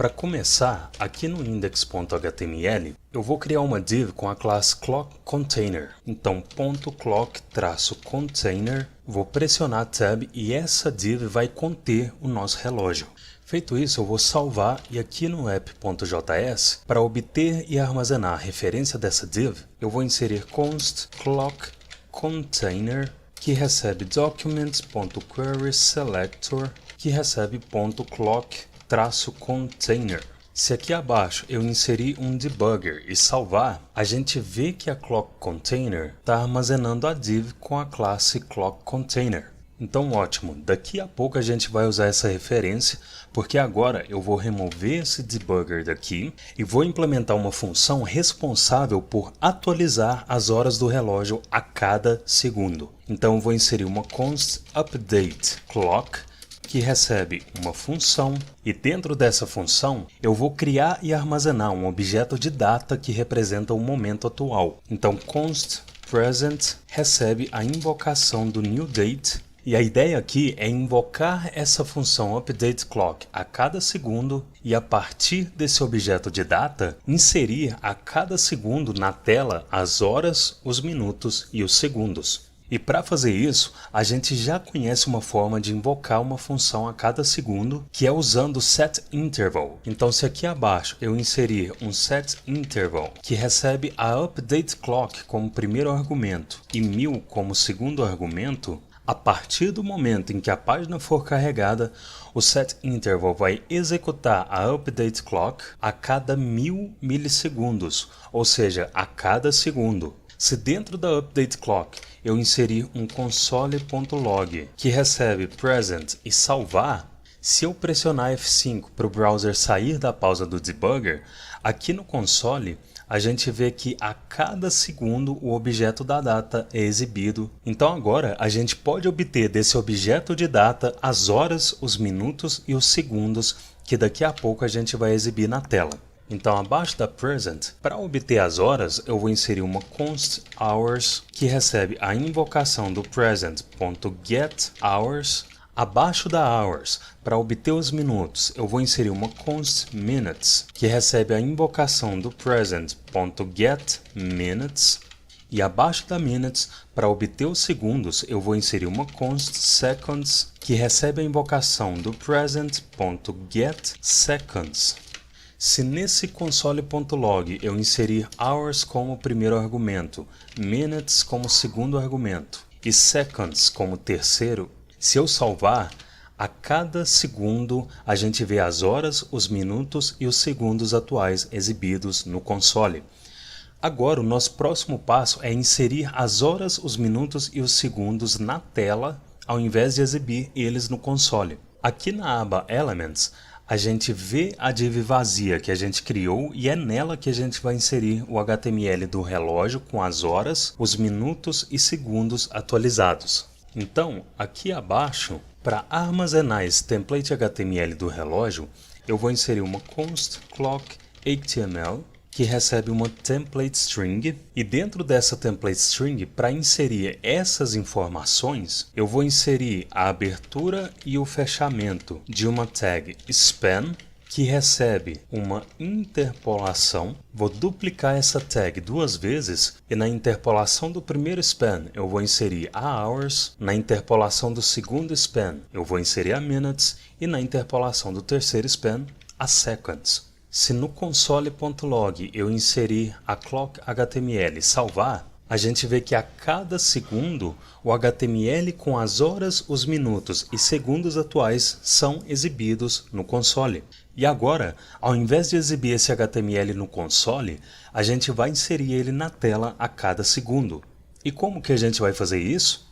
Para começar, aqui no index.html, eu vou criar uma div com a classe clockContainer. Então, .clock-container, vou pressionar Tab e essa div vai conter o nosso relógio. Feito isso, eu vou salvar e aqui no app.js, para obter e armazenar a referência dessa div, eu vou inserir const clockContainer, que recebe documents.querySelector, que recebe .clock-container. Se aqui abaixo eu inserir um debugger e salvar, a gente vê que a clockContainer está armazenando a div com a classe clockContainer. Então ótimo, daqui a pouco a gente vai usar essa referência, porque agora eu vou remover esse debugger daqui e vou implementar uma função responsável por atualizar as horas do relógio a cada segundo. Então eu vou inserir uma const updateClock, que recebe uma função, e dentro dessa função eu vou criar e armazenar um objeto de data que representa o momento atual. Então const present recebe a invocação do newDate, e a ideia aqui é invocar essa função updateClock a cada segundo e a partir desse objeto de data inserir a cada segundo na tela as horas, os minutos e os segundos. E para fazer isso, a gente já conhece uma forma de invocar uma função a cada segundo, que é usando o setInterval. Então, se aqui abaixo eu inserir um setInterval, que recebe a updateClock como primeiro argumento e 1000 como segundo argumento, a partir do momento em que a página for carregada, o setInterval vai executar a updateClock a cada 1000 milissegundos, ou seja, a cada segundo. Se dentro da updateClock eu inserir um console.log que recebe present e salvar, se eu pressionar F5 para o browser sair da pausa do debugger, aqui no console a gente vê que a cada segundo o objeto da data é exibido. Então agora a gente pode obter desse objeto de data as horas, os minutos e os segundos que daqui a pouco a gente vai exibir na tela. Então, abaixo da present, para obter as horas, eu vou inserir uma const hours, que recebe a invocação do present.getHours. Abaixo da hours, para obter os minutos, eu vou inserir uma const minutes, que recebe a invocação do present.getMinutes. E abaixo da minutes, para obter os segundos, eu vou inserir uma const seconds, que recebe a invocação do present.getSeconds. Se nesse console.log eu inserir hours como primeiro argumento, minutes como segundo argumento e seconds como terceiro, se eu salvar, a cada segundo a gente vê as horas, os minutos e os segundos atuais exibidos no console. Agora o nosso próximo passo é inserir as horas, os minutos e os segundos na tela, ao invés de exibir eles no console. Aqui na aba Elements, a gente vê a div vazia que a gente criou e é nela que a gente vai inserir o HTML do relógio com as horas, os minutos e segundos atualizados. Então, aqui abaixo, para armazenar esse template HTML do relógio, eu vou inserir uma const clock.html, que recebe uma template string, e dentro dessa template string, para inserir essas informações, eu vou inserir a abertura e o fechamento de uma tag span, que recebe uma interpolação. Vou duplicar essa tag duas vezes e na interpolação do primeiro span eu vou inserir a hours, na interpolação do segundo span eu vou inserir a minutes e na interpolação do terceiro span a seconds. Se no console.log eu inserir a clock.html e salvar, a gente vê que a cada segundo o HTML com as horas, os minutos e segundos atuais são exibidos no console. E agora, ao invés de exibir esse HTML no console, a gente vai inserir ele na tela a cada segundo. E como que a gente vai fazer isso?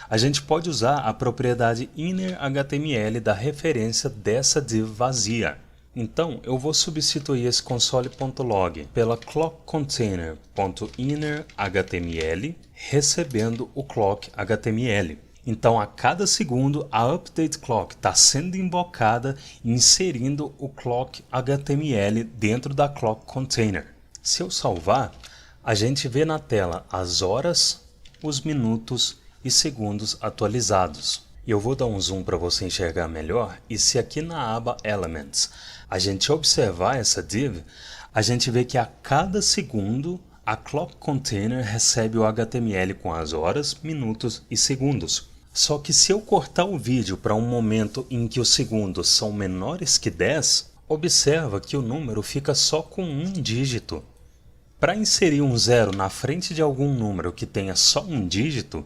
A gente pode usar a propriedade innerHTML da referência dessa div vazia. Então, eu vou substituir esse console.log pela clockContainer.innerHTML, recebendo o clock.html. Então, a cada segundo, a updateClock está sendo invocada e inserindo o clock.html dentro da clockContainer. Se eu salvar, a gente vê na tela as horas, os minutos e segundos atualizados. E eu vou dar um zoom para você enxergar melhor. E se aqui na aba Elements a gente observar essa div, a gente vê que a cada segundo a Clock Container recebe o HTML com as horas, minutos e segundos. Só que se eu cortar o vídeo para um momento em que os segundos são menores que 10, observa que o número fica só com um dígito. Para inserir um zero na frente de algum número que tenha só um dígito,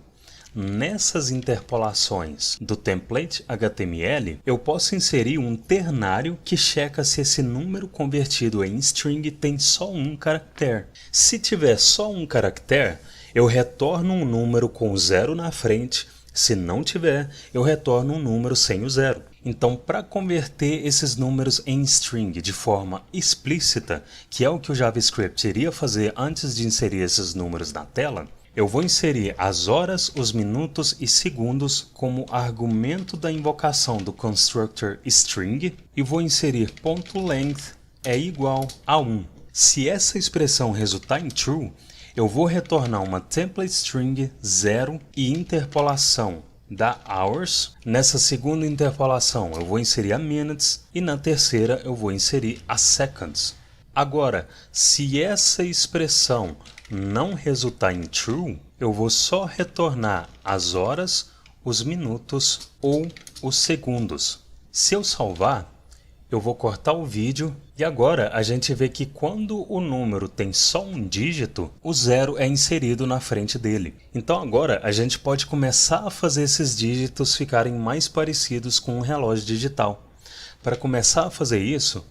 nessas interpolações do template HTML, eu posso inserir um ternário que checa se esse número convertido em string tem só um caractere. Se tiver só um caractere, eu retorno um número com zero na frente. Se não tiver, eu retorno um número sem o zero. Então, para converter esses números em string de forma explícita, que é o que o JavaScript iria fazer antes de inserir esses números na tela, eu vou inserir as horas, os minutos e segundos como argumento da invocação do constructor string e vou inserir .length é igual a 1. Se essa expressão resultar em true, eu vou retornar uma template string 0 e interpolação da hours. Nessa segunda interpolação eu vou inserir a minutes e na terceira eu vou inserir a seconds. Agora, se essa expressão não resultar em true, eu vou só retornar as horas, os minutos ou os segundos. Se eu salvar, eu vou cortar o vídeo e agora a gente vê que quando o número tem só um dígito, o zero é inserido na frente dele. Então agora a gente pode começar a fazer esses dígitos ficarem mais parecidos com um relógio digital. Para começar a fazer isso,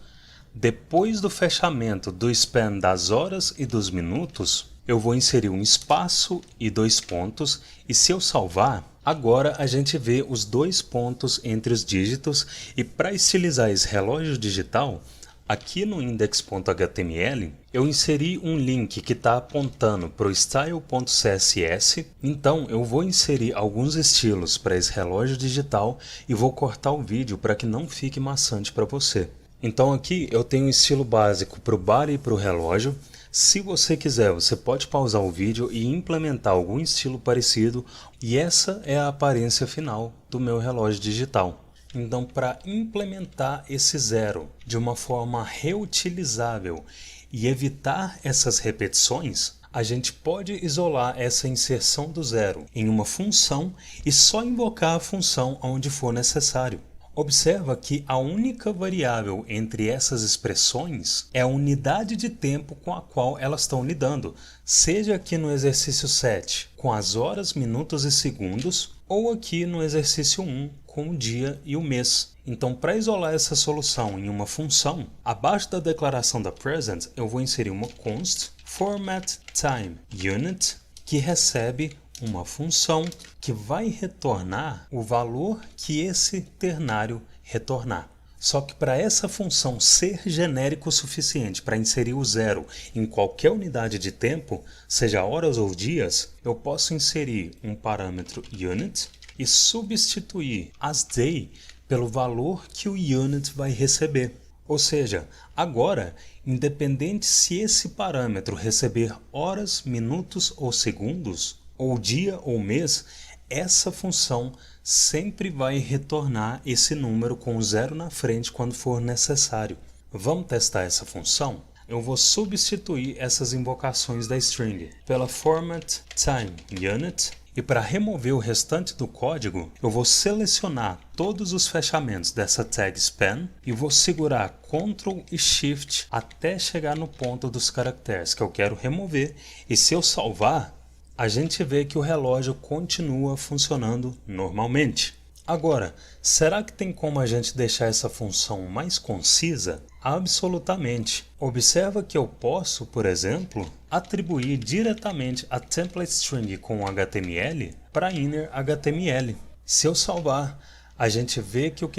depois do fechamento do span das horas e dos minutos, eu vou inserir um espaço e 2 pontos, e se eu salvar, agora a gente vê os 2 pontos entre os dígitos, e para estilizar esse relógio digital, aqui no index.html, eu inseri um link que está apontando para o style.css, então eu vou inserir alguns estilos para esse relógio digital e vou cortar o vídeo para que não fique maçante para você. Então aqui eu tenho um estilo básico para o body e para o relógio. Se você quiser, você pode pausar o vídeo e implementar algum estilo parecido, e essa é a aparência final do meu relógio digital. Então, para implementar esse zero de uma forma reutilizável e evitar essas repetições, a gente pode isolar essa inserção do zero em uma função e só invocar a função onde for necessário. Observa que a única variável entre essas expressões é a unidade de tempo com a qual elas estão lidando, seja aqui no exercício 7 com as horas, minutos e segundos, ou aqui no exercício 1 com o dia e o mês. Então, para isolar essa solução em uma função, abaixo da declaração da present, eu vou inserir uma const format time unit, que recebe uma função que vai retornar o valor que esse ternário retornar. Só que para essa função ser genérico o suficiente para inserir o zero em qualquer unidade de tempo, seja horas ou dias, eu posso inserir um parâmetro unit e substituir as day pelo valor que o unit vai receber. Ou seja, agora, independente se esse parâmetro receber horas, minutos ou segundos, ou dia ou mês, essa função sempre vai retornar esse número com o zero na frente quando for necessário. Vamos testar essa função? Eu vou substituir essas invocações da string pela format time unit, e para remover o restante do código, eu vou selecionar todos os fechamentos dessa tag span e vou segurar Ctrl e Shift até chegar no ponto dos caracteres que eu quero remover, e se eu salvar, a gente vê que o relógio continua funcionando normalmente. Agora, será que tem como a gente deixar essa função mais concisa? Absolutamente. Observa que eu posso, por exemplo, atribuir diretamente a template string com HTML para inner HTML. Se eu salvar, a gente vê que o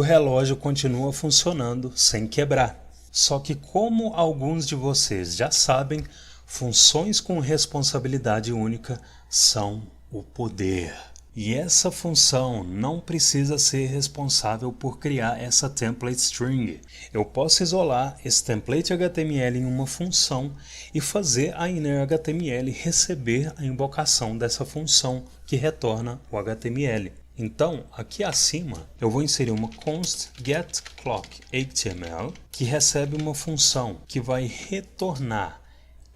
relógio continua funcionando sem quebrar. Só que, como alguns de vocês já sabem, funções com responsabilidade única são o poder. E essa função não precisa ser responsável por criar essa template string. Eu posso isolar esse template HTML em uma função e fazer a innerHTML receber a invocação dessa função que retorna o HTML. Então, aqui acima, eu vou inserir uma const getClockHTML que recebe uma função que vai retornar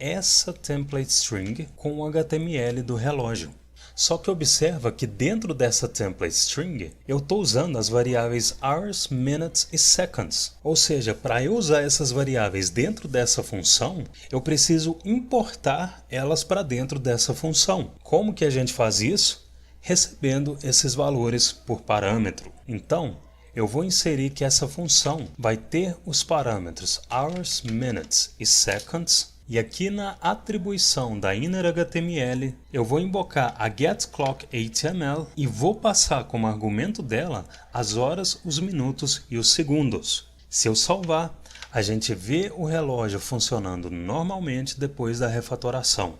essa template string com o HTML do relógio. Só que observa que dentro dessa template string, eu estou usando as variáveis hours, minutes e seconds. Ou seja, para eu usar essas variáveis dentro dessa função, eu preciso importar elas para dentro dessa função. Como que a gente faz isso? Recebendo esses valores por parâmetro. Então, eu vou inserir que essa função vai ter os parâmetros hours, minutes e seconds. E aqui na atribuição da innerHTML, eu vou invocar a getClockHTML e vou passar como argumento dela as horas, os minutos e os segundos. Se eu salvar, a gente vê o relógio funcionando normalmente depois da refatoração.